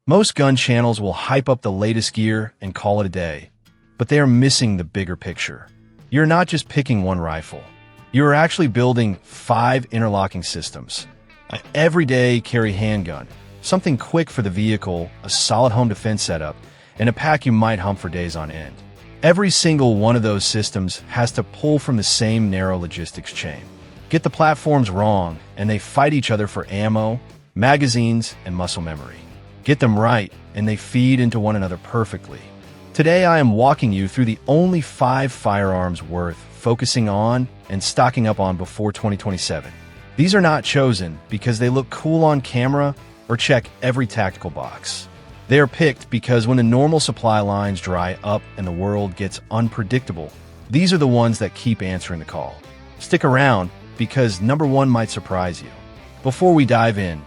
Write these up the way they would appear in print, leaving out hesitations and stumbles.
Most gun channels will hype up the latest gear and call it a day, but they are missing the bigger picture. You're not just picking one rifle. You are actually building 5 interlocking systems. An everyday carry handgun, something quick for the vehicle, a solid home defense setup, and a pack you might hump for days on end. Every single one of those systems has to pull from the same narrow logistics chain. Get the platforms wrong, and they fight each other for ammo, magazines, and muscle memory. Get them right, and they feed into one another perfectly. Today I am walking you through the only 5 firearms worth focusing on and stocking up on before 2027. These are not chosen because they look cool on camera or check every tactical box. They are picked because when the normal supply lines dry up and the world gets unpredictable, these are the ones that keep answering the call. Stick around because number 1 might surprise you. Before we dive in,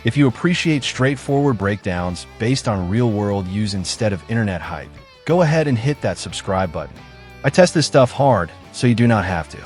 if you appreciate straightforward breakdowns based on real-world use instead of internet hype, go ahead and hit that subscribe button. I test this stuff hard, so you do not have to.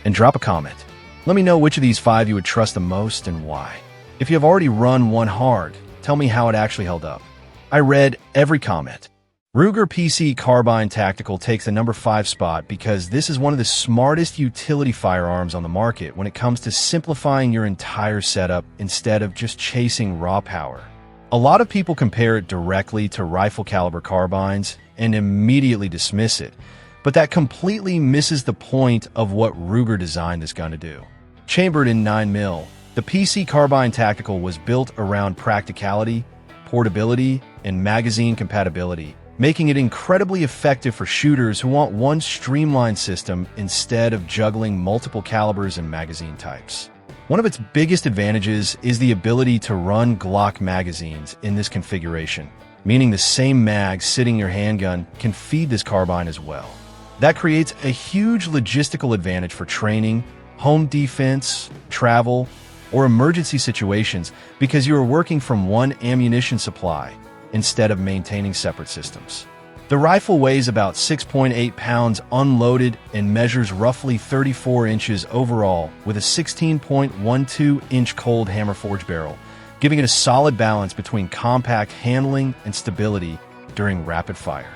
And drop a comment. Let me know which of these 5 you would trust the most and why. If you have already run one hard, tell me how it actually held up. I read every comment. Ruger PC Carbine Tactical takes the number 5 spot because this is one of the smartest utility firearms on the market when it comes to simplifying your entire setup instead of just chasing raw power. A lot of people compare it directly to rifle caliber carbines and immediately dismiss it, but that completely misses the point of what Ruger designed this gun to do. Chambered in 9mm, the PC Carbine Tactical was built around practicality, portability, and magazine compatibility, making it incredibly effective for shooters who want one streamlined system instead of juggling multiple calibers and magazine types. One of its biggest advantages is the ability to run Glock magazines in this configuration, meaning the same mag sitting in your handgun can feed this carbine as well. That creates a huge logistical advantage for training, home defense, travel, or emergency situations because you are working from one ammunition supply instead of maintaining separate systems. The rifle weighs about 6.8 pounds unloaded and measures roughly 34 inches overall with a 16.12-inch cold hammer forged barrel, giving it a solid balance between compact handling and stability during rapid fire.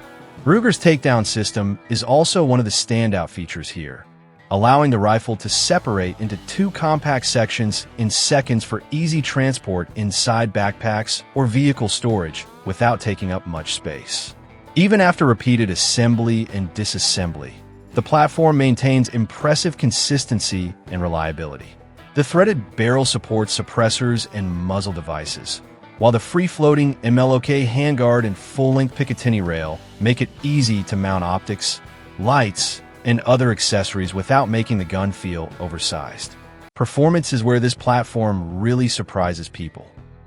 Ruger's takedown system is also one of the standout features here, allowing the rifle to separate into 2 compact sections in seconds for easy transport inside backpacks or vehicle storage without taking up much space. Even after repeated assembly and disassembly, the platform maintains impressive consistency and reliability. The threaded barrel supports suppressors and muzzle devices, while the free-floating MLOK handguard and full-length Picatinny rail make it easy to mount optics, lights, and other accessories without making the gun feel oversized. Performance is where this platform really surprises people.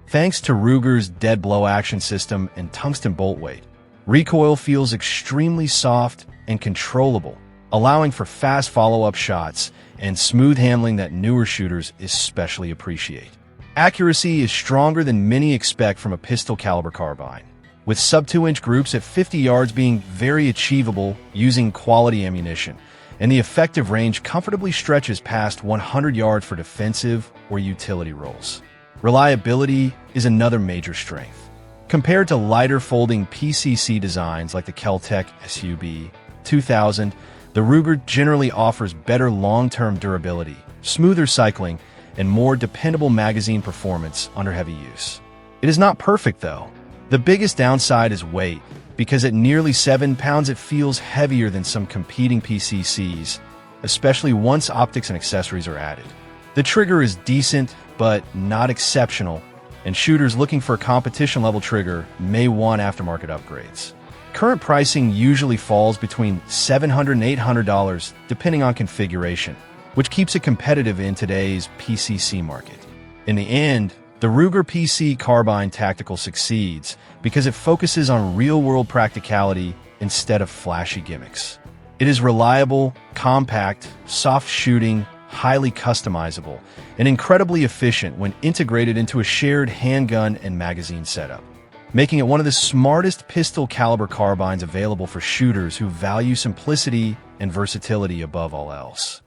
Thanks to Ruger's dead blow action system and tungsten bolt weight, recoil feels extremely soft and controllable, allowing for fast follow-up shots and smooth handling that newer shooters especially appreciate. Accuracy is stronger than many expect from a pistol caliber carbine, with sub-2-inch groups at 50 yards being very achievable using quality ammunition, and the effective range comfortably stretches past 100 yards for defensive or utility roles. Reliability is another major strength. Compared to lighter folding PCC designs like the Kel-Tec SUB 2000, the Ruger generally offers better long-term durability, smoother cycling, and more dependable magazine performance under heavy use. It is not perfect though. The biggest downside is weight, because at nearly 7 pounds it feels heavier than some competing PCCs, especially once optics and accessories are added. The trigger is decent, but not exceptional, and shooters looking for a competition-level trigger may want aftermarket upgrades. Current pricing usually falls between $700 and $800 depending on configuration, which keeps it competitive in today's PCC market. In the end, the Ruger PC Carbine Tactical succeeds because it focuses on real-world practicality instead of flashy gimmicks. It is reliable, compact, soft shooting, highly customizable, and incredibly efficient when integrated into a shared handgun and magazine setup, making it one of the smartest pistol caliber carbines available for shooters who value simplicity and versatility above all else.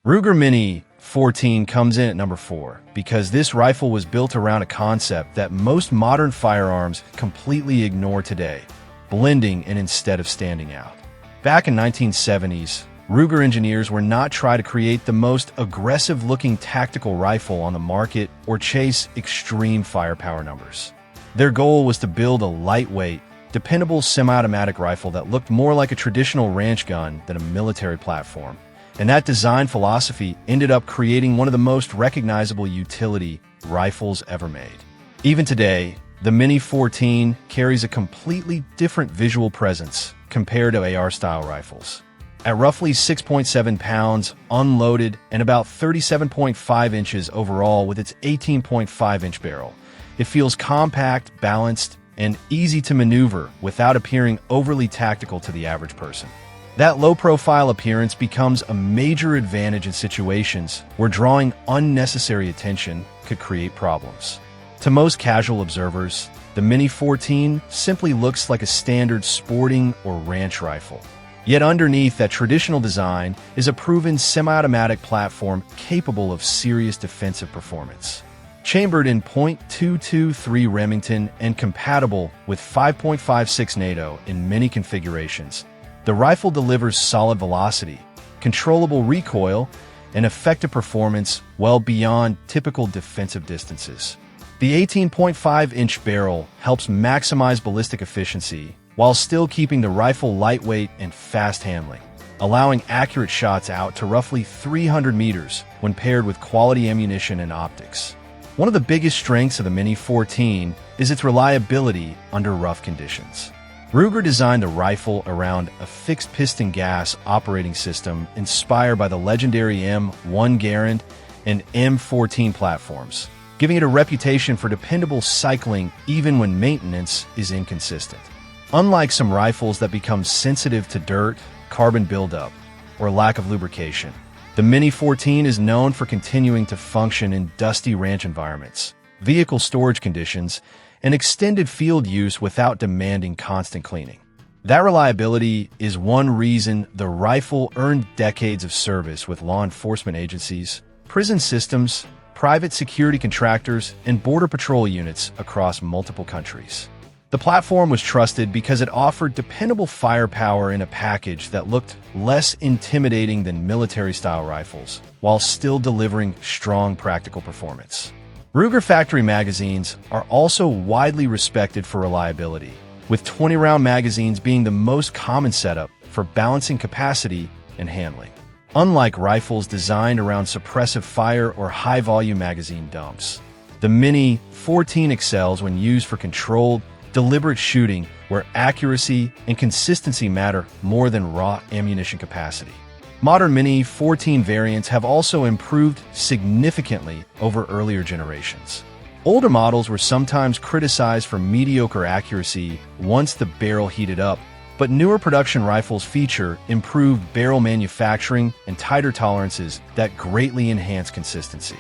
Ruger Mini 14 comes in at number 4 because this rifle was built around a concept that most modern firearms completely ignore today: blending in instead of standing out. Back in 1970s, Ruger engineers were not trying to create the most aggressive-looking tactical rifle on the market or chase extreme firepower numbers. Their goal was to build a lightweight, dependable semi-automatic rifle that looked more like a traditional ranch gun than a military platform. And that design philosophy ended up creating one of the most recognizable utility rifles ever made. Even today, the Mini 14 carries a completely different visual presence compared to AR-style rifles. At roughly 6.7 pounds, unloaded, and about 37.5 inches overall with its 18.5-inch barrel, it feels compact, balanced, and easy to maneuver without appearing overly tactical to the average person. That low-profile appearance becomes a major advantage in situations where drawing unnecessary attention could create problems. To most casual observers, the Mini 14 simply looks like a standard sporting or ranch rifle. Yet underneath that traditional design is a proven semi-automatic platform capable of serious defensive performance. Chambered in .223 Remington and compatible with 5.56 NATO in many configurations, the rifle delivers solid velocity, controllable recoil, and effective performance well beyond typical defensive distances. The 18.5-inch barrel helps maximize ballistic efficiency while still keeping the rifle lightweight and fast handling, allowing accurate shots out to roughly 300 meters when paired with quality ammunition and optics. One of the biggest strengths of the Mini 14 is its reliability under rough conditions. Ruger designed the rifle around a fixed piston gas operating system inspired by the legendary M1 Garand and M14 platforms, giving it a reputation for dependable cycling even when maintenance is inconsistent. Unlike some rifles that become sensitive to dirt, carbon buildup, or lack of lubrication, the Mini 14 is known for continuing to function in dusty ranch environments, vehicle storage conditions, and extended field use without demanding constant cleaning. That reliability is one reason the rifle earned decades of service with law enforcement agencies, prison systems, private security contractors, and border patrol units across multiple countries. The platform was trusted because it offered dependable firepower in a package that looked less intimidating than military-style rifles, while still delivering strong practical performance. Ruger factory magazines are also widely respected for reliability, with 20-round magazines being the most common setup for balancing capacity and handling. Unlike rifles designed around suppressive fire or high-volume magazine dumps, the Mini 14 excels when used for controlled, deliberate shooting where accuracy and consistency matter more than raw ammunition capacity. Modern Mini 14 variants have also improved significantly over earlier generations. Older models were sometimes criticized for mediocre accuracy once the barrel heated up, but newer production rifles feature improved barrel manufacturing and tighter tolerances that greatly enhance consistency.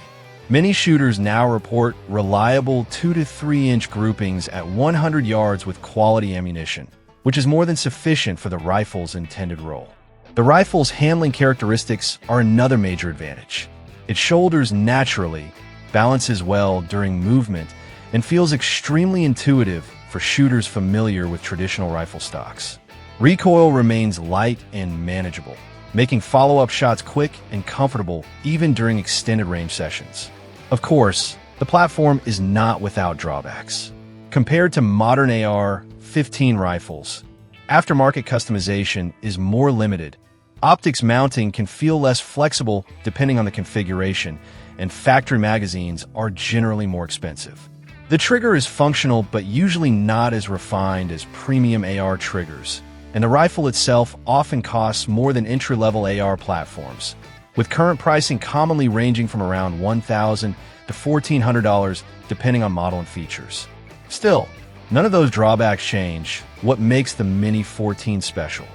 Many shooters now report reliable 2 to 3 inch groupings at 100 yards with quality ammunition, which is more than sufficient for the rifle's intended role. The rifle's handling characteristics are another major advantage. It shoulders naturally, balances well during movement, and feels extremely intuitive for shooters familiar with traditional rifle stocks. Recoil remains light and manageable, making follow-up shots quick and comfortable even during extended range sessions. Of course, the platform is not without drawbacks. Compared to modern AR-15 rifles, aftermarket customization is more limited. Optics mounting can feel less flexible depending on the configuration, and factory magazines are generally more expensive. The trigger is functional but usually not as refined as premium AR triggers, and the rifle itself often costs more than entry-level AR platforms, with current pricing commonly ranging from around $1,000 to $1,400 depending on model and features. Still, none of those drawbacks change what makes the Mini 14 special.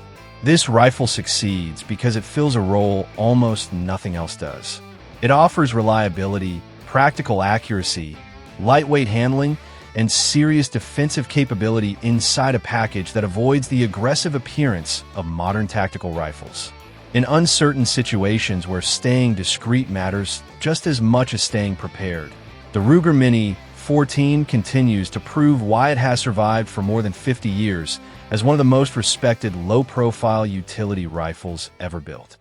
This rifle succeeds because it fills a role almost nothing else does. It offers reliability, practical accuracy, lightweight handling, and serious defensive capability inside a package that avoids the aggressive appearance of modern tactical rifles. in uncertain situations where staying discreet matters just as much as staying prepared. The Ruger Mini 14 continues to prove why it has survived for more than 50 years as one of the most respected low-profile utility rifles ever built.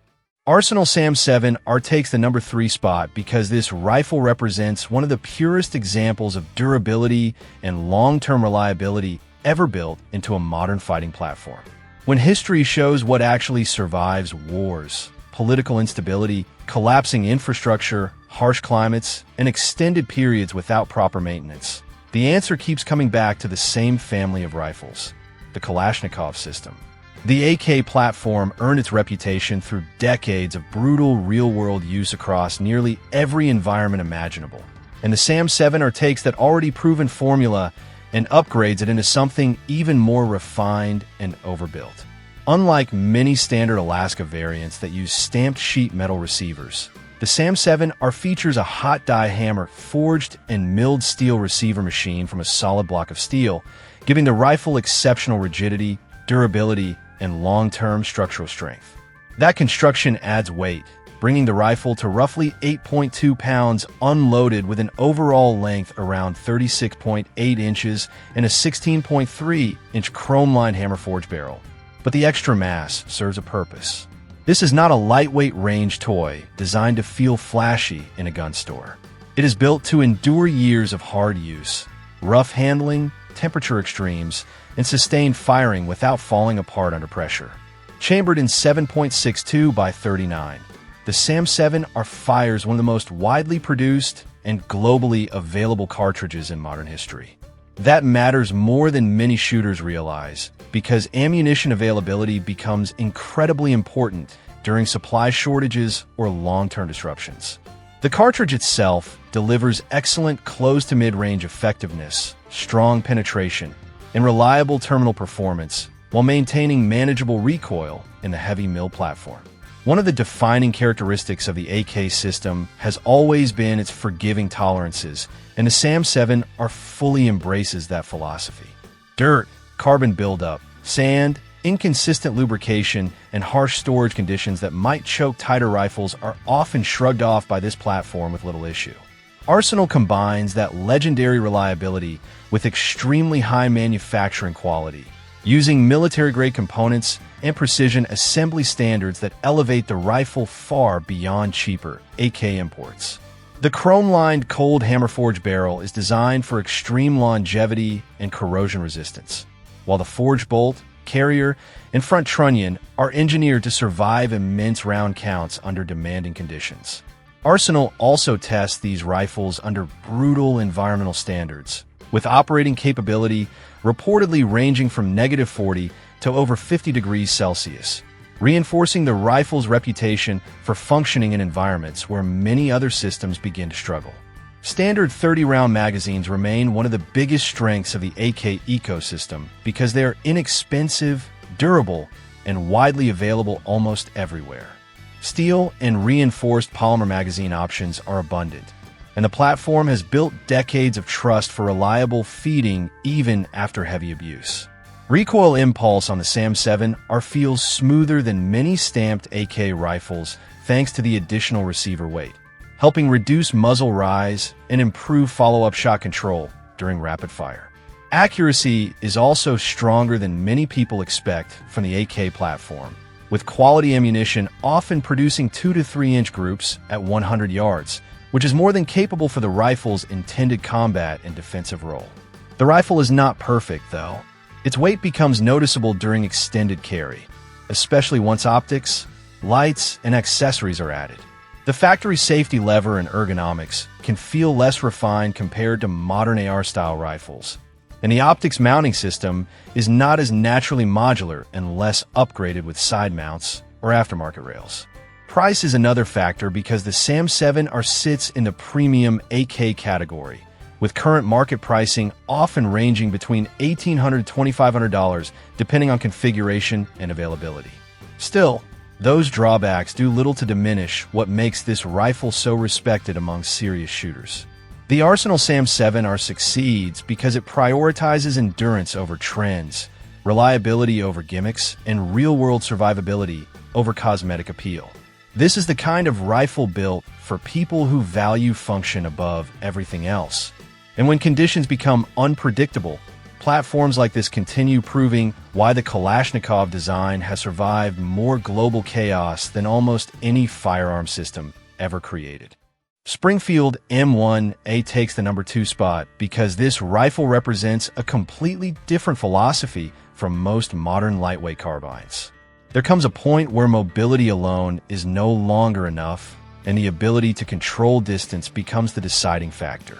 Arsenal SAM-7 takes the number 3 spot because this rifle represents one of the purest examples of durability and long-term reliability ever built into a modern fighting platform. When history shows what actually survives wars, political instability, collapsing infrastructure, harsh climates, and extended periods without proper maintenance, the answer keeps coming back to the same family of rifles, the Kalashnikov system. The AK platform earned its reputation through decades of brutal real-world use across nearly every environment imaginable. And the SAM-7 takes that already proven formula and upgrades it into something even more refined and overbuilt. Unlike many standard Alaska variants that use stamped sheet metal receivers, the SAM-7 features a hot die hammer forged and milled steel receiver machine from a solid block of steel, giving the rifle exceptional rigidity, durability, and long-term structural strength. That construction adds weight, bringing the rifle to roughly 8.2 pounds unloaded with an overall length around 36.8 inches and a 16.3-inch chrome-lined hammer-forged barrel. But the extra mass serves a purpose. This is not a lightweight range toy designed to feel flashy in a gun store. It is built to endure years of hard use, rough handling, temperature extremes, and sustained firing without falling apart under pressure. Chambered in 7.62 by 39, the SAM-7 fires one of the most widely produced and globally available cartridges in modern history. That matters more than many shooters realize, because ammunition availability becomes incredibly important during supply shortages or long-term disruptions. The cartridge itself delivers excellent close-to-mid-range effectiveness, strong penetration, and reliable terminal performance while maintaining manageable recoil in the heavy mill platform. One of the defining characteristics of the AK system has always been its forgiving tolerances, and the SAM-7 fully embraces that philosophy. Dirt, carbon buildup, sand, inconsistent lubrication, and harsh storage conditions that might choke tighter rifles are often shrugged off by this platform with little issue. Arsenal combines that legendary reliability with extremely high manufacturing quality, using military-grade components and precision assembly standards that elevate the rifle far beyond cheaper AK imports. The chrome-lined cold hammer-forged barrel is designed for extreme longevity and corrosion resistance, while the forged bolt, carrier, and front trunnion are engineered to survive immense round counts under demanding conditions. Arsenal also tests these rifles under brutal environmental standards, with operating capability reportedly ranging from -40 to over 50 degrees Celsius, reinforcing the rifle's reputation for functioning in environments where many other systems begin to struggle. Standard 30-round magazines remain one of the biggest strengths of the AK ecosystem because they are inexpensive, durable, and widely available almost everywhere. Steel and reinforced polymer magazine options are abundant, and the platform has built decades of trust for reliable feeding even after heavy abuse. Recoil impulse on the SAM-7 feels smoother than many stamped AK rifles thanks to the additional receiver weight, helping reduce muzzle rise and improve follow-up shot control during rapid fire. Accuracy is also stronger than many people expect from the AK platform, with quality ammunition often producing 2 to 3 inch groups at 100 yards, which is more than capable for the rifle's intended combat and defensive role. The rifle is not perfect, though. Its weight becomes noticeable during extended carry, especially once optics, lights, and accessories are added. The factory safety lever and ergonomics can feel less refined compared to modern AR-style rifles, and the optics mounting system is not as naturally modular and less upgraded with side mounts or aftermarket rails. Price is another factor because the SAM-7 sits in the premium AK category, with current market pricing often ranging between $1,800 to $2,500 depending on configuration and availability. Still, those drawbacks do little to diminish what makes this rifle so respected among serious shooters. The Arsenal SAM-7 succeeds because it prioritizes endurance over trends, reliability over gimmicks, and real-world survivability over cosmetic appeal. This is the kind of rifle built for people who value function above everything else. And when conditions become unpredictable, platforms like this continue proving why the Kalashnikov design has survived more global chaos than almost any firearm system ever created. Springfield M1A takes the number 2 spot because this rifle represents a completely different philosophy from most modern lightweight carbines. There comes a point where mobility alone is no longer enough, and the ability to control distance becomes the deciding factor.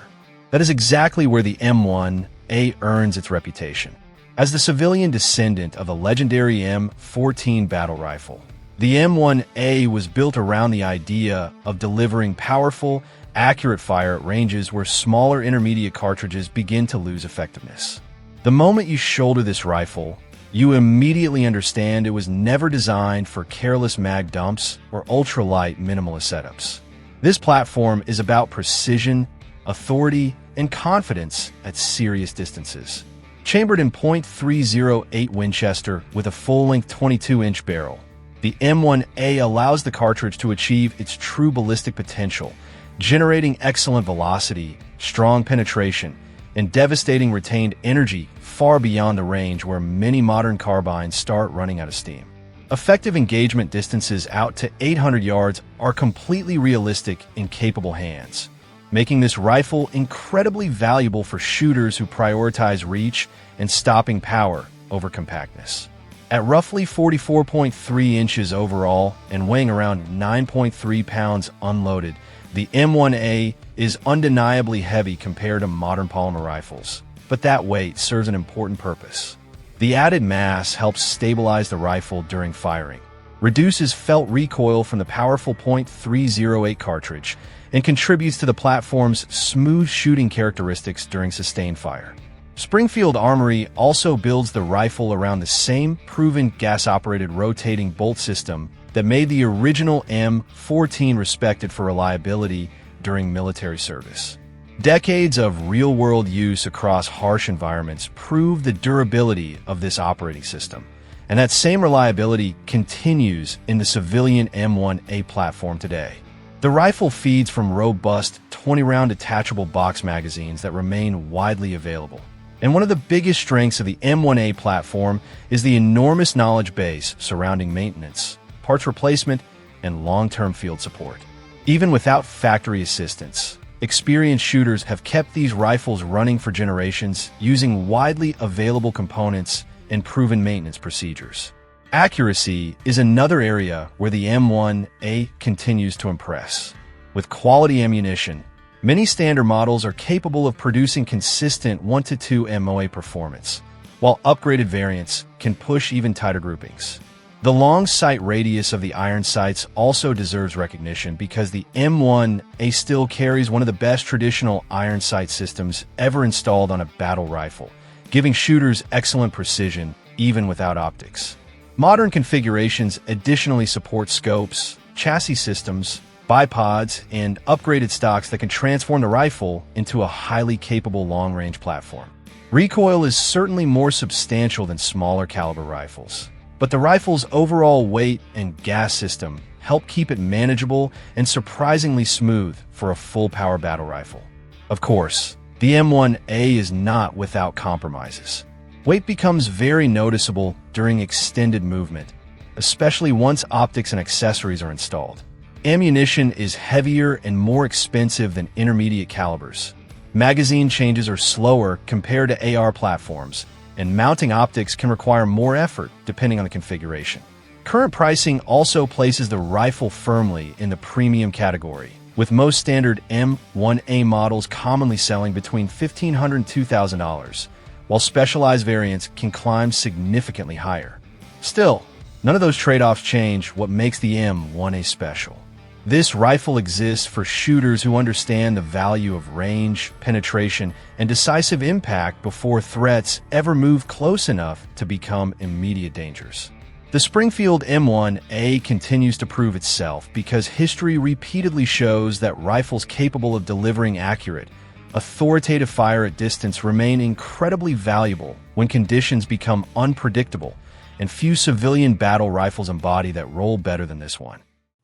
That is exactly where the M1A earns its reputation. As the civilian descendant of the legendary M14 battle rifle, the M1A was built around the idea of delivering powerful, accurate fire at ranges where smaller intermediate cartridges begin to lose effectiveness. The moment you shoulder this rifle, you immediately understand it was never designed for careless mag dumps or ultralight minimalist setups. This platform is about precision, authority, and confidence at serious distances. Chambered in .308 Winchester with a full-length 22-inch barrel, the M1A allows the cartridge to achieve its true ballistic potential, generating excellent velocity, strong penetration, and devastating retained energy far beyond the range where many modern carbines start running out of steam. Effective engagement distances out to 800 yards are completely realistic in capable hands, making this rifle incredibly valuable for shooters who prioritize reach and stopping power over compactness. At roughly 44.3 inches overall and weighing around 9.3 pounds unloaded, the M1A is undeniably heavy compared to modern polymer rifles, but that weight serves an important purpose. The added mass helps stabilize the rifle during firing, reduces felt recoil from the powerful .308 cartridge, and contributes to the platform's smooth shooting characteristics during sustained fire. Springfield Armory also builds the rifle around the same proven gas-operated rotating bolt system that made the original M14 respected for reliability during military service. Decades of real-world use across harsh environments prove the durability of this operating system, and that same reliability continues in the civilian M1A platform today. The rifle feeds from robust 20-round detachable box magazines that remain widely available. And one of the biggest strengths of the M1A platform is the enormous knowledge base surrounding maintenance, parts replacement, and long-term field support. Even without factory assistance, experienced shooters have kept these rifles running for generations using widely available components and proven maintenance procedures. Accuracy is another area where the M1A continues to impress. With quality ammunition, many standard models are capable of producing consistent 1-2 MOA performance, while upgraded variants can push even tighter groupings. The long sight radius of the iron sights also deserves recognition because the M1A still carries one of the best traditional iron sight systems ever installed on a battle rifle, giving shooters excellent precision even without optics. Modern configurations additionally support scopes, chassis systems, bipods, and upgraded stocks that can transform the rifle into a highly capable long-range platform. Recoil is certainly more substantial than smaller caliber rifles, but the rifle's overall weight and gas system help keep it manageable and surprisingly smooth for a full-power battle rifle. Of course, the M1A is not without compromises. Weight becomes very noticeable during extended movement, especially once optics and accessories are installed. Ammunition is heavier and more expensive than intermediate calibers. Magazine changes are slower compared to AR platforms, and mounting optics can require more effort depending on the configuration. Current pricing also places the rifle firmly in the premium category, with most standard M1A models commonly selling between $1,500 and $2,000, while specialized variants can climb significantly higher. Still, none of those trade-offs change what makes the M1A special. This rifle exists for shooters who understand the value of range, penetration, and decisive impact before threats ever move close enough to become immediate dangers. The Springfield M1A continues to prove itself because history repeatedly shows that rifles capable of delivering accurate, authoritative fire at distance remain incredibly valuable when conditions become unpredictable, and few civilian battle rifles embody that role better than this one.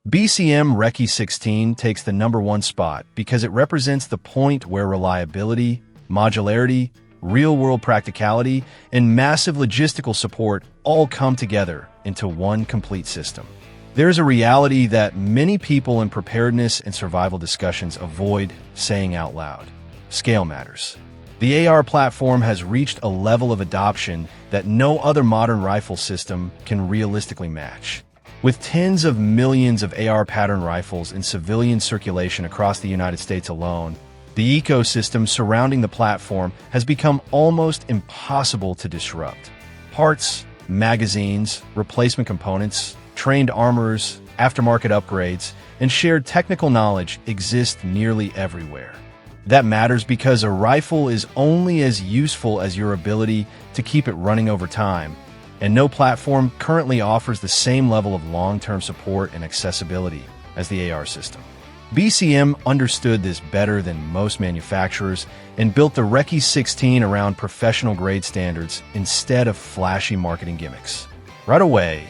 BCM Recce 16 takes the #1 spot because it represents the point where reliability, modularity, real-world practicality, and massive logistical support all come together into one complete system. There's a reality that many people in preparedness and survival discussions avoid saying out loud. Scale matters. The AR platform has reached a level of adoption that no other modern rifle system can realistically match. With tens of millions of AR pattern rifles in civilian circulation across the United States alone, the ecosystem surrounding the platform has become almost impossible to disrupt. Parts, magazines, replacement components, trained armorers, aftermarket upgrades, and shared technical knowledge exist nearly everywhere. That matters because a rifle is only as useful as your ability to keep it running over time, and no platform currently offers the same level of long-term support and accessibility as the AR system. BCM understood this better than most manufacturers and built the Recce 16 around professional-grade standards instead of flashy marketing gimmicks. Right away,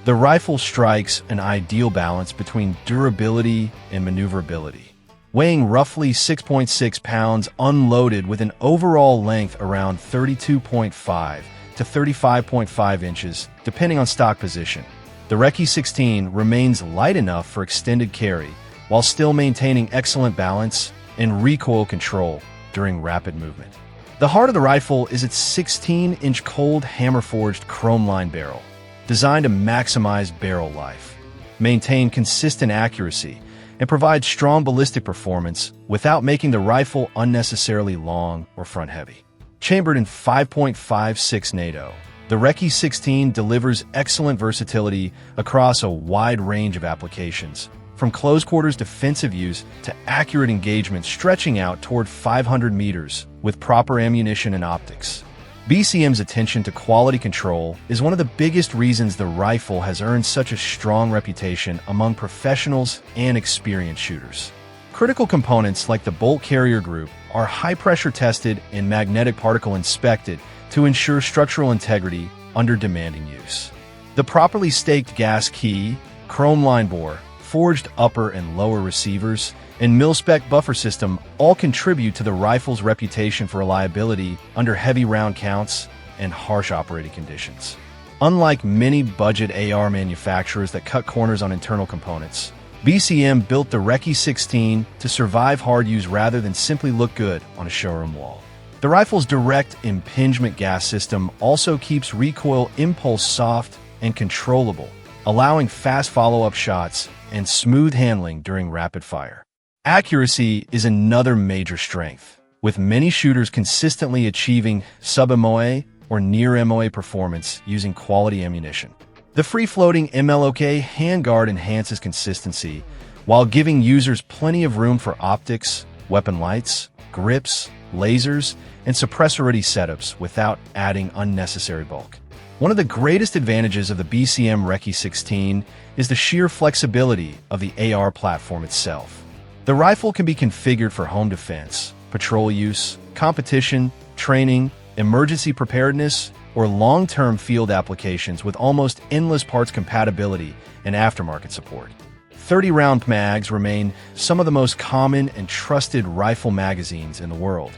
the rifle strikes an ideal balance between durability and maneuverability. Weighing roughly 6.6 pounds unloaded with an overall length around 32.5 to 35.5 inches, depending on stock position. The Recce 16 remains light enough for extended carry, while still maintaining excellent balance and recoil control during rapid movement. The heart of the rifle is its 16-inch cold hammer-forged chrome-lined barrel, designed to maximize barrel life, maintain consistent accuracy, and provide strong ballistic performance without making the rifle unnecessarily long or front-heavy. Chambered in 5.56 NATO, the Recce 16 delivers excellent versatility across a wide range of applications, from close-quarters defensive use to accurate engagement stretching out toward 500 meters with proper ammunition and optics. BCM's attention to quality control is one of the biggest reasons the rifle has earned such a strong reputation among professionals and experienced shooters. Critical components like the bolt carrier group are high-pressure tested and magnetic particle inspected to ensure structural integrity under demanding use. The properly staked gas key, chrome line bore, forged upper and lower receivers, and mil-spec buffer system all contribute to the rifle's reputation for reliability under heavy round counts and harsh operating conditions. Unlike many budget AR manufacturers that cut corners on internal components, BCM built the Recce 16 to survive hard use rather than simply look good on a showroom wall. The rifle's direct impingement gas system also keeps recoil impulse soft and controllable, allowing fast follow-up shots and smooth handling during rapid fire. Accuracy is another major strength, with many shooters consistently achieving sub-MOA or near MOA performance using quality ammunition. The free-floating MLOK handguard enhances consistency while giving users plenty of room for optics, weapon lights, grips, lasers, and suppressor-ready setups without adding unnecessary bulk. One of the greatest advantages of the BCM Recce 16 is the sheer flexibility of the AR platform itself. The rifle can be configured for home defense, patrol use, competition, training, emergency preparedness, or long-term field applications with almost endless parts compatibility and aftermarket support. 30-round mags remain some of the most common and trusted rifle magazines in the world,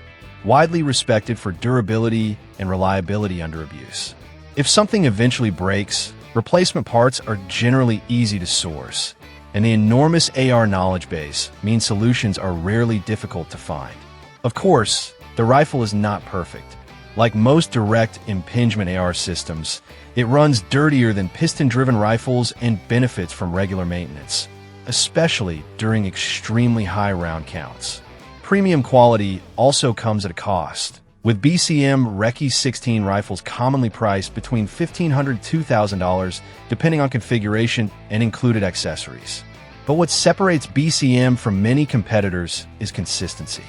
widely respected for durability and reliability under abuse. If something eventually breaks, replacement parts are generally easy to source, and the enormous AR knowledge base means solutions are rarely difficult to find. Of course, the rifle is not perfect. Like most direct impingement AR systems, it runs dirtier than piston-driven rifles and benefits from regular maintenance, especially during extremely high round counts. Premium quality also comes at a cost, with BCM Recce 16 rifles commonly priced between $1,500 to $2,000 depending on configuration and included accessories. But what separates BCM from many competitors is consistency.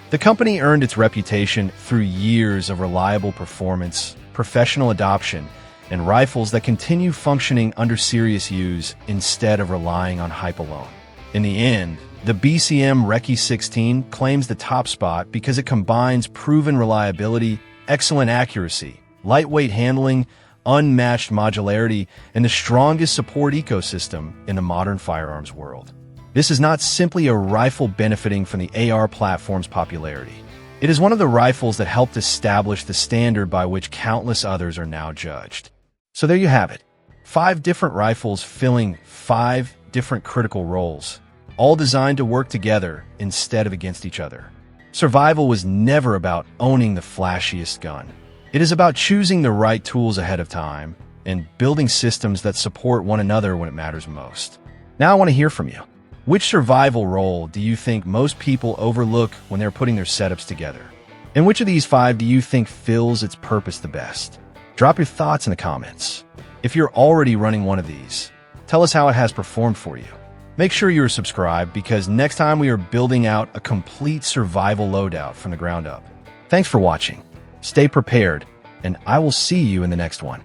The company earned its reputation through years of reliable performance, professional adoption, and rifles that continue functioning under serious use instead of relying on hype alone. In the end, the BCM Recce 16 claims the top spot because it combines proven reliability, excellent accuracy, lightweight handling, unmatched modularity, and the strongest support ecosystem in the modern firearms world. This is not simply a rifle benefiting from the AR platform's popularity. It is one of the rifles that helped establish the standard by which countless others are now judged. So there you have it. 5 different rifles filling 5 different critical roles, all designed to work together instead of against each other. Survival was never about owning the flashiest gun. It is about choosing the right tools ahead of time and building systems that support one another when it matters most. Now I want to hear from you. Which survival role do you think most people overlook when they're putting their setups together? And which of these 5 do you think fills its purpose the best? Drop your thoughts in the comments. If you're already running one of these, tell us how it has performed for you. Make sure you're subscribed because next time we are building out a complete survival loadout from the ground up. Thanks for watching. Stay prepared, and I will see you in the next one.